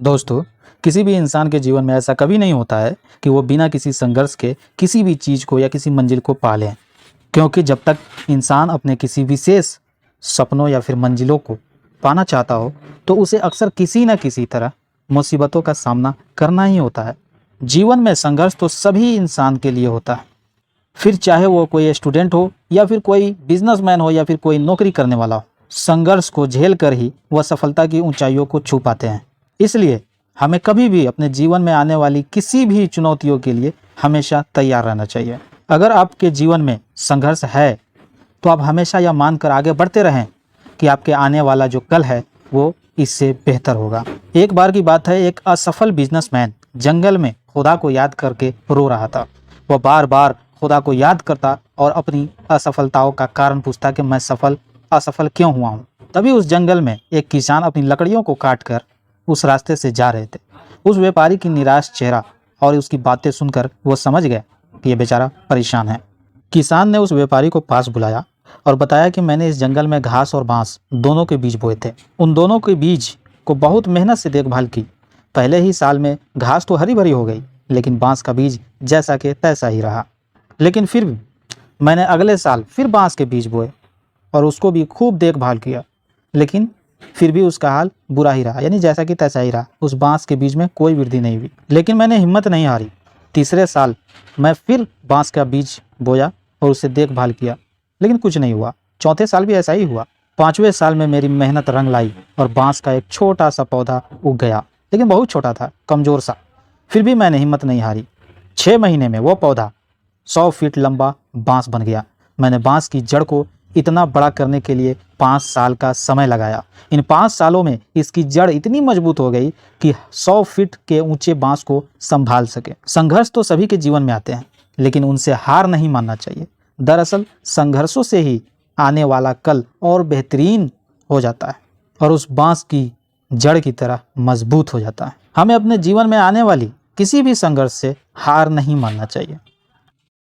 दोस्तों, किसी भी इंसान के जीवन में ऐसा कभी नहीं होता है कि वो बिना किसी संघर्ष के किसी भी चीज़ को या किसी मंजिल को पा लें। क्योंकि जब तक इंसान अपने किसी विशेष सपनों या फिर मंजिलों को पाना चाहता हो तो उसे अक्सर किसी न किसी तरह मुसीबतों का सामना करना ही होता है। जीवन में संघर्ष तो सभी इंसान के लिए होता है, फिर चाहे वो कोई स्टूडेंट हो या फिर कोई बिजनेसमैन हो या फिर कोई नौकरी करने वाला हो। संघर्ष को झेल कर ही वह सफलता की ऊंचाइयों को छू पाते हैं। इसलिए हमें कभी भी अपने जीवन में आने वाली किसी भी चुनौतियों के लिए हमेशा तैयार रहना चाहिए। अगर आपके जीवन में संघर्ष है तो आप हमेशा यह मानकर आगे बढ़ते रहें कि आपके आने वाला जो कल है वो इससे बेहतर होगा। एक बार की बात है, एक असफल बिजनेसमैन जंगल में खुदा को याद करके रो रहा था। वह बार बार खुदा को याद करता और अपनी असफलताओं का कारण पूछता कि मैं असफल क्यों हुआ हूँ। तभी उस जंगल में एक किसान अपनी लकड़ियों को काटकर उस रास्ते से जा रहे थे। उस व्यापारी की निराश चेहरा और उसकी बातें सुनकर वो समझ गया कि यह बेचारा परेशान है। किसान ने उस व्यापारी को पास बुलाया और बताया कि मैंने इस जंगल में घास और बांस दोनों के बीज बोए थे। उन दोनों के बीज को बहुत मेहनत से देखभाल की। पहले ही साल में घास तो हरी भरी हो गई, लेकिन बांस का बीज जैसा कि तैसा ही रहा। लेकिन फिर भी मैंने अगले साल फिर बांस के बीज बोए और उसको भी खूब देखभाल किया, लेकिन फिर भी उसका हाल बुरा ही रहा, यानी जैसा कि तैसा ही रहा। उस बांस के बीज में कोई वृद्धि नहीं हुई। लेकिन मैंने हिम्मत नहीं हारी। तीसरे साल मैं फिर बांस का बीज बोया और उसे देखभाल किया, लेकिन कुछ नहीं हुआ। चौथे साल भी ऐसा ही हुआ। पांचवें साल में मेरी मेहनत रंग लाई और बांस का एक छोटा सा पौधा उग गया, लेकिन बहुत छोटा था, कमजोर सा। फिर भी मैंने हिम्मत नहीं हारी। 6 महीने में वो पौधा 100 फीट लंबा बांस बन गया। मैंने बांस की जड़ को इतना बड़ा करने के लिए 5 साल का समय लगाया। इन 5 सालों में इसकी जड़ इतनी मजबूत हो गई कि 100 फीट के ऊंचे बांस को संभाल सके। संघर्ष तो सभी के जीवन में आते हैं, लेकिन उनसे हार नहीं मानना चाहिए। दरअसल संघर्षों से ही आने वाला कल और बेहतरीन हो जाता है और उस बांस की जड़ की तरह मजबूत हो जाता है। हमें अपने जीवन में आने वाली किसी भी संघर्ष से हार नहीं मानना चाहिए।